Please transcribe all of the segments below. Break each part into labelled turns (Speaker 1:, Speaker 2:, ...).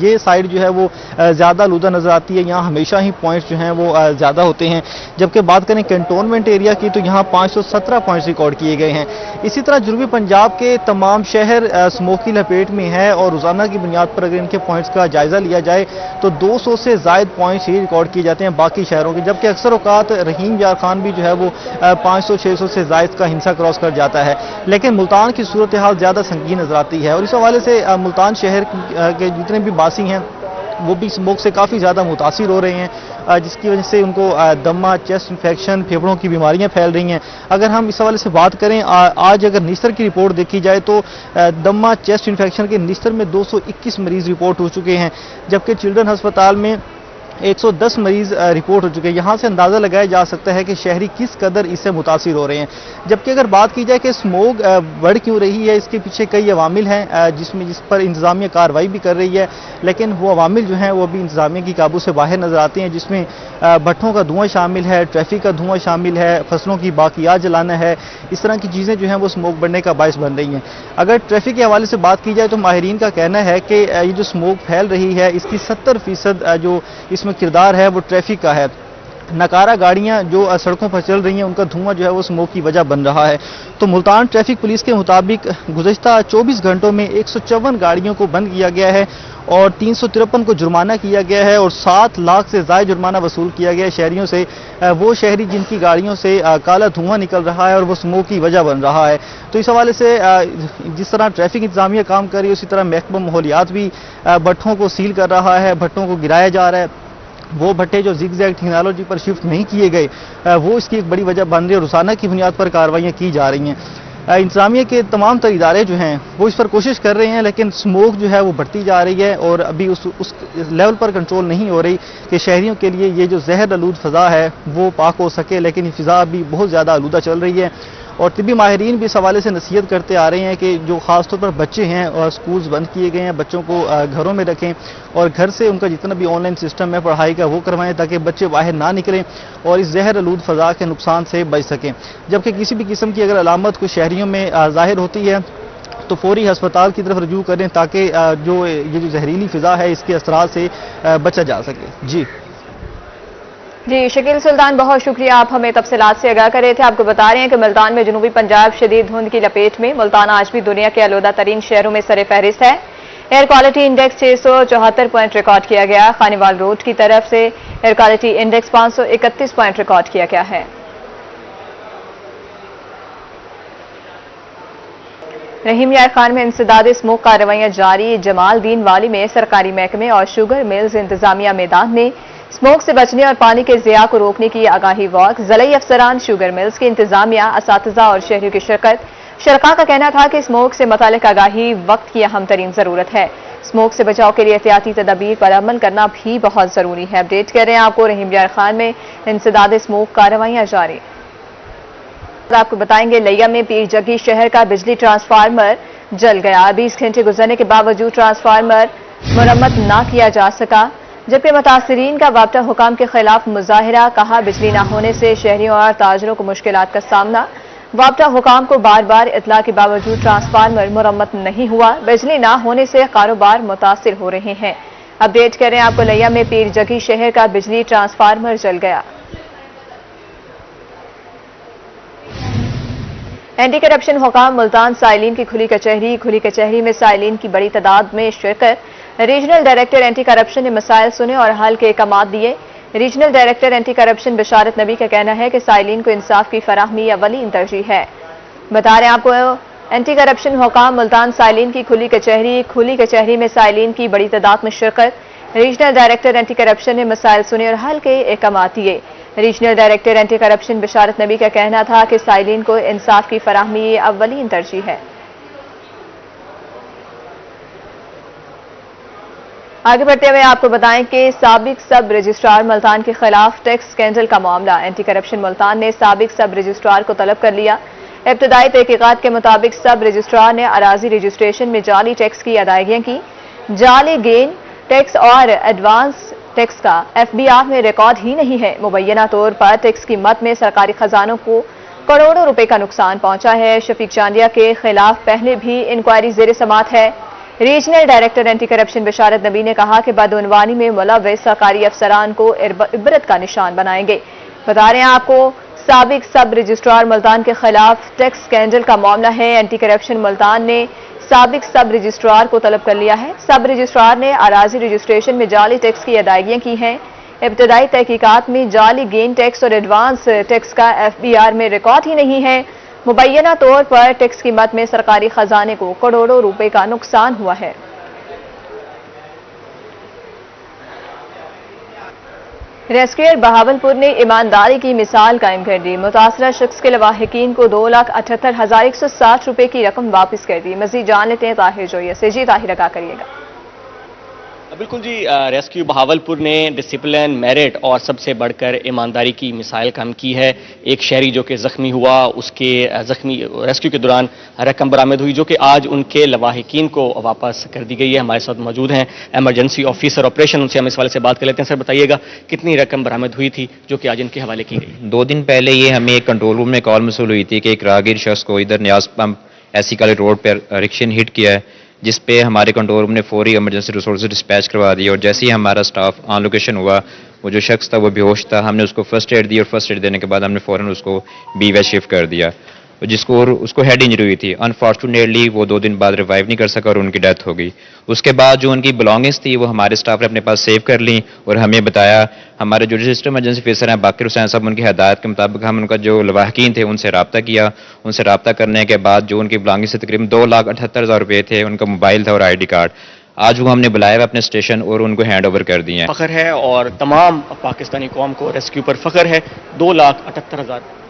Speaker 1: یہ سائڈ جو ہے وہ زیادہ آلودہ نظر آتی ہے. یہاں ہمیشہ ہی پوائنٹس جو ہیں وہ زیادہ ہوتے ہیں. جبکہ بات کریں کنٹونمنٹ ایریا کی تو یہاں 517 پوائنٹس ریکارڈ کیے گئے ہیں. اسی طرح جنوبی پنجاب کے تمام شہر اسموگ کی لپیٹ میں ہے اور روزانہ کی بنیاد پر اگر ان کے پوائنٹس کا جائزہ لیا جائے تو 200 سے زائد پوائنٹس ہی ریکارڈ کیے جاتے ہیں باقی شہروں کے. جبکہ اکثر اوقات رحیم یار خان بھی جو ہے وہ 500-600 سے زائد کا ہنسا کراس کر جاتا ہے. لیکن ملتان کی صورتحال زیادہ سنگین نظر آتی ہے اور اس حوالے سے ملتان شہر کے جتنے بھی باسی ہیں وہ بھی اسموگ سے کافی زیادہ متاثر ہو رہے ہیں, جس کی وجہ سے ان کو دمہ, چیسٹ انفیکشن, پھیپھڑوں کی بیماریاں پھیل رہی ہیں. اگر ہم اس حوالے سے بات کریں, آج اگر نشتر کی رپورٹ دیکھی جائے تو دمہ, چیسٹ انفیکشن کے نشتر میں 221 مریض رپورٹ ہو چکے ہیں, جبکہ چلڈرن ہسپتال میں 110 مریض رپورٹ ہو چکے ہیں. یہاں سے اندازہ لگایا جا سکتا ہے کہ شہری کس قدر اس سے متاثر ہو رہے ہیں. جبکہ اگر بات کی جائے کہ اسموگ بڑھ کیوں رہی ہے, اس کے پیچھے کئی عوامل ہیں جس پر انتظامیہ کارروائی بھی کر رہی ہے, لیکن وہ عوامل جو ہیں وہ بھی انتظامیہ کی قابو سے باہر نظر آتے ہیں, جس میں بھٹوں کا دھواں شامل ہے, ٹریفک کا دھواں شامل ہے, فصلوں کی باقیات جلانا ہے. اس طرح کی چیزیں جو ہیں وہ اسموگ بڑھنے کا باعث بن رہی ہیں. اگر ٹریفک کے حوالے سے بات کی جائے تو ماہرین کا کہنا ہے کہ یہ جو اسموگ پھیل رہی ہے اس کی 70% جو اس میں کردار ہے وہ ٹریفک کا ہے. نکارہ گاڑیاں جو سڑکوں پر چل رہی ہیں ان کا دھواں جو ہے وہ اسموگ کی وجہ بن رہا ہے. تو ملتان ٹریفک پولیس کے مطابق گزشتہ 24 گھنٹوں میں 154 گاڑیوں کو بند کیا گیا ہے اور 353 کو جرمانہ کیا گیا ہے اور 7 لاکھ سے زائد جرمانہ وصول کیا گیا ہے شہریوں سے, وہ شہری جن کی گاڑیوں سے کالا دھواں نکل رہا ہے اور وہ اسموگ کی وجہ بن رہا ہے. تو اس حوالے سے جس طرح ٹریفک انتظامیہ کام کر رہی ہے اسی طرح محکمہ ماحولیات بھی بھٹوں کو سیل کر رہا ہے, بھٹوں کو گرایا جا رہا ہے. وہ بھٹے جو زگ زیگ ٹیکنالوجی پر شفٹ نہیں کیے گئے وہ اس کی ایک بڑی وجہ بن رہی ہے. روزانہ کی بنیاد پر کارروائیاں کی جا رہی ہیں. انتظامیہ کے تمام تر ادارے جو ہیں وہ اس پر کوشش کر رہے ہیں, لیکن اسموگ جو ہے وہ بڑھتی جا رہی ہے اور ابھی اس لیول پر کنٹرول نہیں ہو رہی کہ شہریوں کے لیے یہ جو زہر آلود فضا ہے وہ پاک ہو سکے. لیکن یہ فضا ابھی بہت زیادہ آلودہ چل رہی ہے اور طبی ماہرین بھی اس حوالے سے نصیحت کرتے آ رہے ہیں کہ جو خاص طور پر بچے ہیں اور سکولز بند کیے گئے ہیں, بچوں کو گھروں میں رکھیں اور گھر سے ان کا جتنا بھی آن لائن سسٹم ہے پڑھائی کا وہ کروائیں تاکہ بچے باہر نہ نکلیں اور اس زہر آلود فضا کے نقصان سے بچ سکیں. جبکہ کسی بھی قسم کی اگر علامت کوئی شہریوں میں ظاہر ہوتی ہے تو فوری ہسپتال کی طرف رجوع کریں تاکہ یہ جو زہریلی فضا ہے اس کے اثرات سے بچا جا سکے.
Speaker 2: جی شکیل سلطان, بہت شکریہ, آپ ہمیں تفصیلات سے آگاہ کر رہے تھے. آپ کو بتا رہے ہیں کہ ملتان میں جنوبی پنجاب شدید دھند کی لپیٹ میں. ملتان آج بھی دنیا کے آلودہ ترین شہروں میں سر فہرست ہے. Air quality index 674 point record کیا گیا. خانیوال روڈ کی طرف سے air quality index 531 point record کیا گیا ہے. رحیم یار خان میں انسداد اسموگ کارروائیاں جاری. جمال دین والی میں سرکاری محکمے اور شوگر ملز انتظامیہ میدان میں اسموگ سے بچنے اور پانی کے ضیاع کو روکنے کی آگاہی واک. ضلعی افسران, شوگر ملز کی انتظامیہ, اساتذہ اور شہریوں کی شرکت. شرکاء کا کہنا تھا کہ اسموگ سے متعلق آگاہی وقت کی اہم ترین ضرورت ہے. اسموگ سے بچاؤ کے لیے احتیاطی تدابیر پر عمل کرنا بھی بہت ضروری ہے. اپڈیٹ کر رہے ہیں آپ کو رحیم یار خان میں انسداد اسموگ کارروائیاں جاری. آپ کو بتائیں گے لیا میں پیر جگی شہر کا بجلی ٹرانسفارمر جل گیا. 20 گھنٹے گزرنے کے باوجود ٹرانسفارمر مرمت نہ کیا جا سکا, جبکہ متاثرین کا وابستہ حکام کے خلاف مظاہرہ. کہا بجلی نہ ہونے سے شہریوں اور تاجروں کو مشکلات کا سامنا. وابستہ حکام کو بار بار اطلاع کے باوجود ٹرانسفارمر مرمت نہیں ہوا. بجلی نہ ہونے سے کاروبار متاثر ہو رہے ہیں. اپڈیٹ کریں آپ کو لیا میں پیر جگی شہر کا بجلی ٹرانسفارمر جل گیا. اینٹی کرپشن حکام ملتان سائلین کی کھلی کچہری میں سائلین کی بڑی تعداد میں شرکت. ریجنل ڈائریکٹر اینٹی کرپشن نے مسائل سنے اور حل کے احکامات دیے. ریجنل ڈائریکٹر اینٹی کرپشن بشارت نبی کا کہنا ہے کہ سائلین کو انصاف کی فراہمی اولین ترجیح ہے. بتا رہے ہیں آپ کو اینٹی کرپشن حکام ملتان سائلین کی کھلی کچہری میں سائلین کی بڑی تعداد میں شرکت. ریجنل ڈائریکٹر اینٹی کرپشن نے مسائل سنے اور حل کے احکامات دیے. ریجنل ڈائریکٹر اینٹی کرپشن بشارت نبی کا کہنا تھا کہ سائلین کو انصاف کی فراہمی اولین ترجیح ہے. آگے بڑھتے ہوئے آپ کو بتائیں کہ سابق سب رجسٹرار ملتان کے خلاف ٹیکس سکینڈل کا معاملہ. اینٹی کرپشن ملتان نے سابق سب رجسٹرار کو طلب کر لیا. ابتدائی تحقیقات کے مطابق سب رجسٹرار نے اراضی رجسٹریشن میں جعلی ٹیکس کی ادائیگیاں کی. جعلی گین ٹیکس اور ایڈوانس ٹیکس کا ایف بی آر میں ریکارڈ ہی نہیں ہے. مبینہ طور پر ٹیکس کی مد میں سرکاری خزانوں کو کروڑوں روپے کا نقصان پہنچا ہے. شفیق چاندیا کے خلاف پہلے بھی انکوائری زیر سماعت ہے. ریجنل ڈائریکٹر اینٹی کرپشن بشارت نبی نے کہا کہ بدعنوانی میں ملوث سرکاری افسران کو عبرت کا نشان بنائیں گے۔ بتا رہے ہیں آپ کو سابق سب رجسٹرار ملتان کے خلاف ٹیکس اسکینڈل کا معاملہ ہے۔ اینٹی کرپشن ملتان نے سابق سب رجسٹرار کو طلب کر لیا ہے۔ سب رجسٹرار نے اراضی رجسٹریشن میں جعلی ٹیکس کی ادائیگیاں کی ہیں۔ ابتدائی تحقیقات میں جعلی گین ٹیکس اور ایڈوانس ٹیکس کا FBR میں ریکارڈ ہی نہیں ہے۔ مبینہ طور پر ٹیکس قیمت میں سرکاری خزانے کو کروڑوں روپے کا نقصان ہوا ہے۔ ریسکیور بہاولپور نے ایمانداری کی مثال قائم کر دی۔ متاثرہ شخص کے لواحقین کو 2,78,160 روپے کی رقم واپس کر دی۔ مزید جان لیتے ہیں طاہر جوئی سے۔ جی طاہر، آگاہ کریے گا۔
Speaker 3: بالکل جی، ریسکیو بہاولپور نے ڈسپلن، میرٹ اور سب سے بڑھ کر ایمانداری کی مثال قائم کی ہے۔ ایک شہری جو کہ زخمی ہوا، اس کے زخمی ریسکیو کے دوران رقم برآمد ہوئی جو کہ آج ان کے لواحقین کو واپس کر دی گئی ہے۔ ہمارے ساتھ موجود ہیں ایمرجنسی آفیسر آپریشن، ان سے ہم اس حوالے سے بات کر لیتے ہیں۔ سر بتائیے گا کتنی رقم برآمد ہوئی تھی جو کہ آج ان کے حوالے کی گئی؟
Speaker 4: 2 دن پہلے یہ ہمیں ایک کنٹرول روم میں کال موصول ہوئی تھی کہ ایک راہگیر شخص کو ادھر نیاز پمپ ایسی کالج روڈ پر رکشے نے ہٹ کیا ہے، جس پہ ہمارے کنٹرول روم نے فوری ایمرجنسی ریسورسز ڈسپیچ کروا دی، اور جیسے ہی ہمارا سٹاف آن لوکیشن ہوا، وہ جو شخص تھا وہ بے ہوش تھا۔ ہم نے اس کو فرسٹ ایڈ دی، اور فرسٹ ایڈ دینے کے بعد ہم نے فوراً اس کو BWS شفٹ کر دیا، اس کو ہیڈ انجری ہوئی تھی۔ انفارچونیٹلی وہ 2 دن بعد ریوائیو نہیں کر سکا اور ان کی ڈیتھ ہو گئی۔ اس کے بعد جو ان کی بلانگنگس تھی وہ ہمارے سٹاف نے اپنے پاس سیو کر لیں اور ہمیں بتایا۔ ہمارے جو رجسٹر ایمرجنسی آفیسر ہیں باقر حسین صاحب، ان کی ہدایت کے مطابق ہم ان کا جو لواحقین تھے ان سے رابطہ کیا۔ ان سے رابطہ کرنے کے بعد جو ان کی بلانگنگ سے تقریباً 2,78,000 روپے تھے، ان کا موبائل تھا اور ID کارڈ، آج وہ ہم نے بلایا ہے اپنے اسٹیشن اور ان کو ہینڈ اوور کر دیے ہیں۔
Speaker 3: فخر ہے اور تمام پاکستانی قوم کو ریسکیو پر فخر ہے۔ 2,78,000۔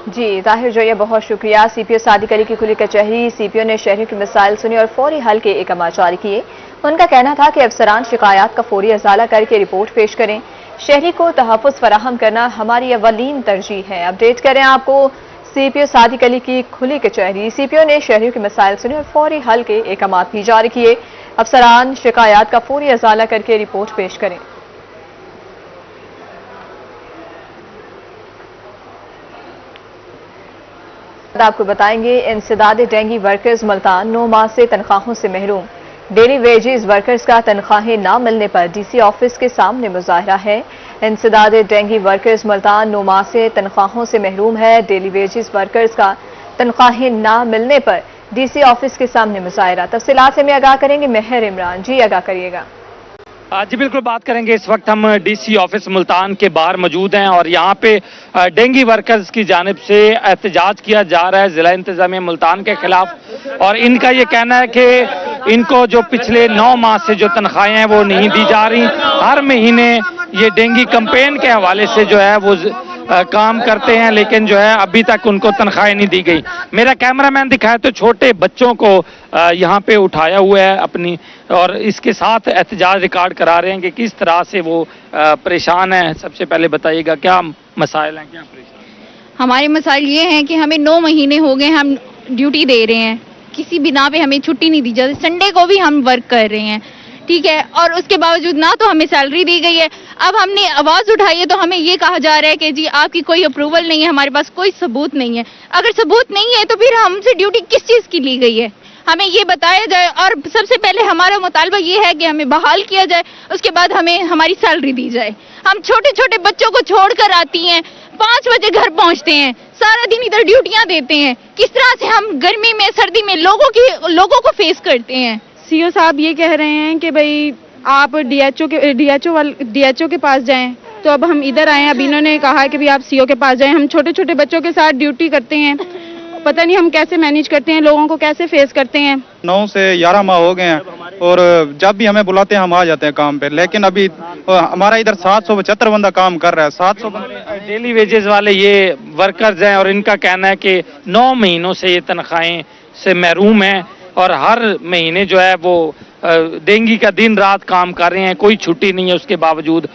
Speaker 2: جی طاہر جوئی، بہت شکریہ۔ CPO صادق علی کی کھلی کچہری، CPO نے شہریوں کی مسائل سنی اور فوری حل کے احکامات جاری کیے۔ ان کا کہنا تھا کہ افسران شکایات کا فوری ازالہ کر کے رپورٹ پیش کریں۔ شہری کو تحفظ فراہم کرنا ہماری اولین ترجیح ہے۔ اپڈیٹ کریں آپ کو CPO صادق علی کی کھلی کچہری، CPO نے شہریوں کی مسائل سنی اور فوری حل کے احکامات بھی جاری کیے۔ افسران شکایات کا فوری ازالہ کر کے رپورٹ پیش کریں۔ آپ کو بتائیں گے انسداد ڈینگی ورکرز ملتان 9 ماہ سے تنخواہوں سے محروم۔ ڈیلی ویجز ورکرز کا تنخواہیں نہ ملنے پر DC آفس کے سامنے مظاہرہ ہے۔ انسداد ڈینگی ورکرز ملتان 9 ماہ سے تنخواہوں سے محروم ہے۔ ڈیلی ویجز ورکرز کا تنخواہیں نہ ملنے پر DC آفس کے سامنے مظاہرہ۔ تفصیلات سے میں آگاہ کریں گے مہر عمران۔ جی آگاہ کریے گا۔
Speaker 5: جی بالکل بات کریں گے۔ اس وقت ہم DC آفس ملتان کے باہر موجود ہیں اور یہاں پہ ڈینگی ورکرز کی جانب سے احتجاج کیا جا رہا ہے ضلع انتظامیہ ملتان کے خلاف، اور ان کا یہ کہنا ہے کہ ان کو جو پچھلے 9 ماہ سے جو تنخواہیں ہیں وہ نہیں دی جا رہی۔ ہر مہینے یہ ڈینگی کمپین کے حوالے سے جو ہے وہ کام کرتے ہیں، لیکن جو ہے ابھی تک ان کو تنخواہیں نہیں دی گئی۔ میرا کیمرہ مین دکھائے تو چھوٹے بچوں کو یہاں پہ اٹھایا ہوا ہے اپنی، اور اس کے ساتھ احتجاج ریکارڈ کرا رہے ہیں کہ کس طرح سے وہ پریشان ہیں۔ سب سے پہلے بتائیے گا کیا مسائل ہیں، کیا پریشان؟
Speaker 6: ہمارے مسائل یہ ہیں کہ ہمیں 9 مہینے ہو گئے ہم ڈیوٹی دے رہے ہیں، کسی بنا پہ ہمیں چھٹی نہیں دی جاتی، سنڈے کو بھی ہم ورک کر رہے ہیں، ٹھیک ہے، اور اس کے باوجود نہ تو ہمیں سیلری دی گئی ہے۔ اب ہم نے آواز اٹھائی ہے تو ہمیں یہ کہا جا رہا ہے کہ جی آپ کی کوئی اپروول نہیں ہے، ہمارے پاس کوئی ثبوت نہیں ہے۔ اگر ثبوت نہیں ہے تو پھر ہم سے ڈیوٹی کس چیز کی لی گئی ہے، ہمیں یہ بتایا جائے۔ اور سب سے پہلے ہمارا مطالبہ یہ ہے کہ ہمیں بحال کیا جائے، اس کے بعد ہمیں ہماری سیلری دی جائے۔ ہم چھوٹے چھوٹے بچوں کو چھوڑ کر آتی ہیں، 5 بجے گھر پہنچتے ہیں، سارا دن ادھر ڈیوٹیاں دیتے ہیں، کس طرح سے ہم گرمی میں سردی میں لوگوں کو فیس کرتے ہیں۔
Speaker 7: CO صاحب یہ کہہ رہے ہیں کہ بھئی آپ DHO کے پاس جائیں، تو اب ہم ادھر آئے ہیں۔ اب انہوں نے کہا کہ آپ CO کے پاس جائیں۔ ہم چھوٹے چھوٹے بچوں کے ساتھ ڈیوٹی کرتے ہیں، پتہ نہیں ہم کیسے مینیج کرتے ہیں، لوگوں کو کیسے فیس کرتے ہیں۔
Speaker 8: 9 سے 11 ماہ ہو گئے ہیں اور جب بھی ہمیں بلاتے ہیں ہم آ جاتے ہیں کام پہ، لیکن ابھی ہمارا ادھر 775 بندہ کام کر رہا ہے۔ 700
Speaker 5: ڈیلی ویجز والے یہ ورکرز ہیں اور ان کا کہنا ہے کہ 9 مہینوں سے یہ تنخواہیں سے محروم ہیں اور ہر مہینے جو ہے وہ ڈینگی کا دن رات کام کر رہے ہیں، کوئی چھٹی نہیں ہے۔ اس کے باوجود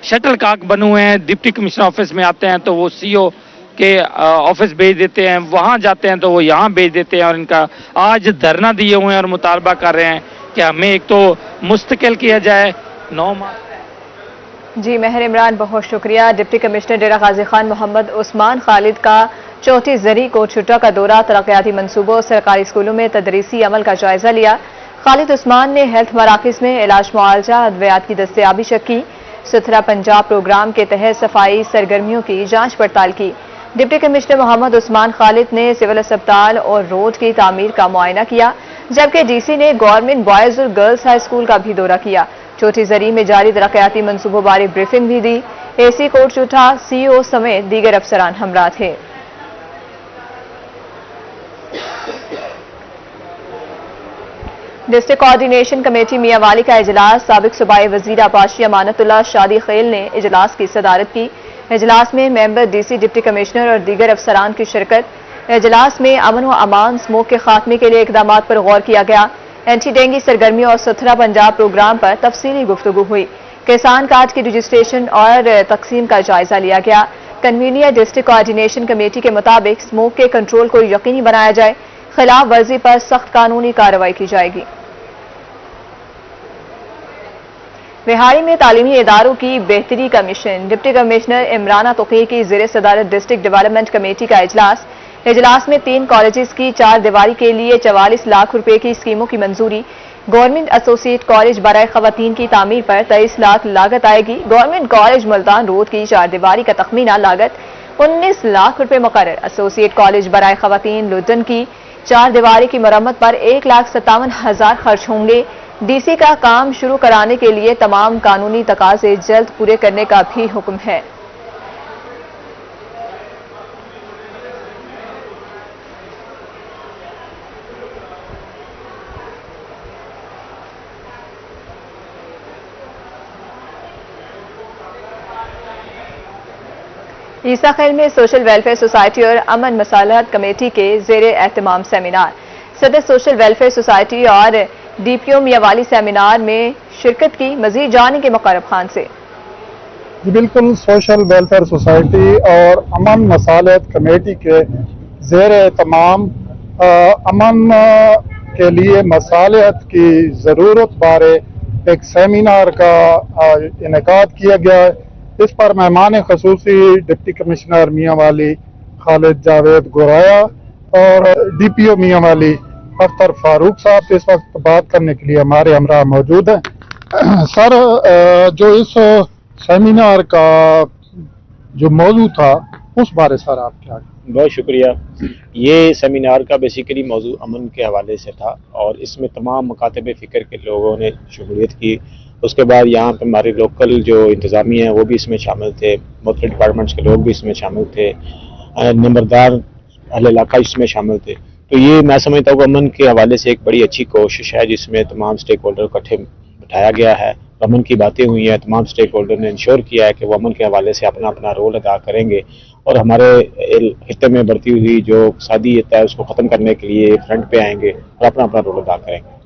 Speaker 5: شٹل کاک بنے ہوئے ہیں، ڈپٹی کمشنر آفس میں آتے ہیں تو وہ CO کے آفس بھیج دیتے ہیں، وہاں جاتے ہیں تو وہ یہاں بھیج دیتے ہیں، اور ان کا آج دھرنا دیے ہوئے ہیں اور مطالبہ کر رہے ہیں کہ ہمیں ایک تو مستقل کیا جائے 9 ماہ۔
Speaker 2: جی مہر عمران بہت شکریہ۔ ڈپٹی کمشنر ڈیرہ غازی خان محمد عثمان خالد کا چوٹی زری کو چھٹا کا دورہ، ترقیاتی منصوبوں، سرکاری اسکولوں میں تدریسی عمل کا جائزہ لیا۔ خالد عثمان نے ہیلتھ مراکز میں علاج معالجہ ادویات کی دستیابی چیک کی. ستھرا پنجاب پروگرام کے تحت صفائی سرگرمیوں کی جانچ پڑتال کی. ڈپٹی کمشنر محمد عثمان خالد نے سول اسپتال اور روڈ کی تعمیر کا معائنہ کیا، جبکہ ڈی سی نے گورنمنٹ بوائز اور گرلز ہائی اسکول کا بھی دورہ کیا. چوٹھی زری میں جاری ترقیاتی منصوبوں بارے بریفنگ بھی دی. اے سی کوٹ چوٹھا سی او سمیت دیگر افسران ہمراہ تھے. ڈسٹرکٹ کوآرڈینیشن کمیٹی میاں والی کا اجلاس سابق صوبائی وزیر آباشی امانت اللہ شادی خیل نے اجلاس کی صدارت کی. اجلاس میں ممبر ڈی سی، ڈپٹی کمشنر اور دیگر افسران کی شرکت. اجلاس میں امن و امان، اسموک کے خاتمے کے لیے اقدامات پر غور کیا گیا. اینٹی ڈینگی سرگرمیوں اور ستھرا پنجاب پروگرام پر تفصیلی گفتگو ہوئی. کسان کارڈ کی رجسٹریشن اور تقسیم کا جائزہ لیا گیا. کنوینر ڈسٹرکٹ کوآرڈینیشن کمیٹی کے مطابق اسموک کے کنٹرول کو یقینی بنایا جائے، خلاف ورزی پر سخت قانونی کارروائی کی جائے گی. بہاری میں تعلیمی اداروں کی بہتری کا مشن. ڈپٹی کمشنر عمرانہ توقیر کی زیر صدارت ڈسٹرکٹ ڈیولپمنٹ کمیٹی کا اجلاس میں 3 کالجز کی 4 دیواری کے لیے 44 لاکھ روپے کی اسکیموں کی منظوری. گورنمنٹ ایسوسیٹ کالج برائے خواتین کی تعمیر پر 23 لاکھ لاگت آئے گی. گورنمنٹ کالج ملتان روڈ کی 4 دیواری کا تخمینہ لاگت 19 لاکھ روپے مقرر. ایسوسیٹ کالج برائے خواتین لڈن کی 4 دیواری کی مرمت پر 1,57,000 خرچ ہوں گے. ڈی سی کا کام شروع کرانے کے لیے تمام قانونی تقاضے جلد پورے کرنے کا بھی حکم ہے. عیسیٰ خیل میں سوشل ویلفیئر سوسائٹی اور امن مصالحت کمیٹی کے زیر اہتمام سیمینار. صدر سوشل ویلفیئر سوسائٹی اور ڈی پی او میاں والی سیمینار میں شرکت کی. مزید جانیں گے مقرب خان سے.
Speaker 9: بالکل سوشل ویلفیئر سوسائٹی اور امن مصالحت کمیٹی کے زیر اہتمام امن کے لیے مصالحت کی ضرورت بارے ایک سیمینار کا انعقاد کیا گیا. اس پر مہمان خصوصی ڈپٹی کمشنر میاں والی خالد جاوید گورایا اور ڈی پی او میاں والی اختر فاروق صاحب اس وقت بات کرنے کے لیے ہمارے ہمراہ موجود ہیں. سر، جو اس سیمینار کا جو موضوع تھا اس بارے سر آپ کیا؟
Speaker 10: بہت شکریہ. یہ سیمینار کا بیسیکلی موضوع امن کے حوالے سے تھا اور اس میں تمام مکاتب فکر کے لوگوں نے شمولیت کی. اس کے بعد یہاں پہ ہمارے لوکل جو انتظامیہ ہیں وہ بھی اس میں شامل تھے، مختلف ڈپارٹمنٹس کے لوگ بھی اس میں شامل تھے، نمبردار اہل علاقہ اس میں شامل تھے. تو یہ میں سمجھتا ہوں کہ امن کے حوالے سے ایک بڑی اچھی کوشش ہے جس میں تمام سٹیک ہولڈر اکٹھے بٹھایا گیا ہے. امن کی باتیں ہوئی ہیں، تمام سٹیک ہولڈر نے انشور کیا ہے کہ وہ امن کے حوالے سے اپنا اپنا رول ادا کریں گے اور ہمارے خطے میں بڑھتی ہوئی جو اقتصادیت ہے اس کو ختم کرنے کے لیے فرنٹ پہ آئیں گے اور اپنا اپنا رول ادا کریں گے.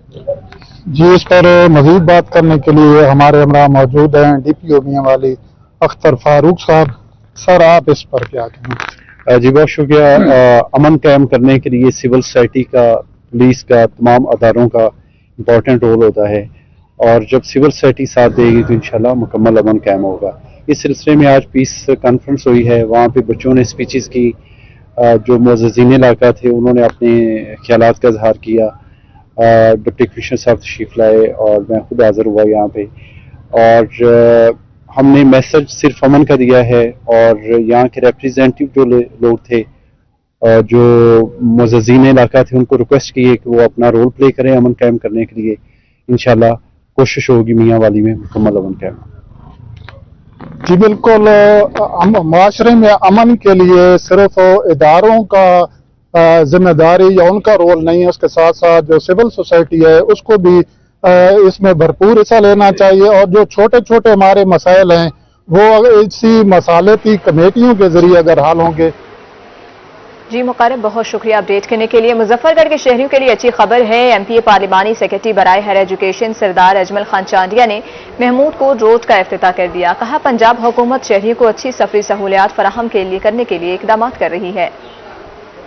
Speaker 9: جی، اس پر مزید بات کرنے کے لیے ہمارے ہمراہ موجود ہیں ڈی پی او میاں والی اختر فاروق صاحب. سر، آپ اس پر کیا کہیں؟
Speaker 11: جی بہت شکریہ. امن قائم کرنے کے لیے سول سوسائٹی کا، پولیس کا، تمام اداروں کا امپورٹنٹ رول ہوتا ہے اور جب سول سوسائٹی ساتھ دے گی تو انشاءاللہ مکمل امن قائم ہوگا. اس سلسلے میں آج پیس کانفرنس ہوئی ہے. وہاں پہ بچوں نے اسپیچز کی، جو معززین علاقہ تھے انہوں نے اپنے خیالات کا اظہار کیا. ڈپٹی کمشنر صاحب تشریف لائے اور میں خود حاضر ہوا یہاں پہ اور ہم نے میسج صرف امن کا دیا ہے اور یہاں کے ریپریزنٹیو جو لوگ تھے جو معززین علاقہ تھے ان کو ریکویسٹ کی ہے کہ وہ اپنا رول پلے کریں امن قائم کرنے کے لیے. انشاءاللہ کوشش ہوگی میاں والی میں مکمل امن قائم.
Speaker 9: جی بالکل، معاشرے میں امن کے لیے صرف اداروں کا ذمہ داری یا ان کا رول نہیں ہے، اس کے ساتھ ساتھ جو سول سوسائٹی ہے اس کو بھی اس میں بھرپور حصہ لینا چاہیے اور جو چھوٹے چھوٹے ہمارے مسائل ہیں وہ اسی مصالحتی کمیٹیوں کے ذریعے اگر حل ہوں گے.
Speaker 2: جی مقرب، بہت شکریہ اپڈیٹ کرنے کے لیے. مظفر گڑھ کے شہریوں کے لیے اچھی خبر ہے. ایم پی اے پارلیمانی سیکرٹری برائے ہائر ایجوکیشن سردار اجمل خان چانڈیا نے محمود کوٹ روڈ کا افتتاح کر دیا. کہا پنجاب حکومت شہریوں کو اچھی سفری سہولیات فراہم کرنے کے لیے اقدامات کر رہی ہے.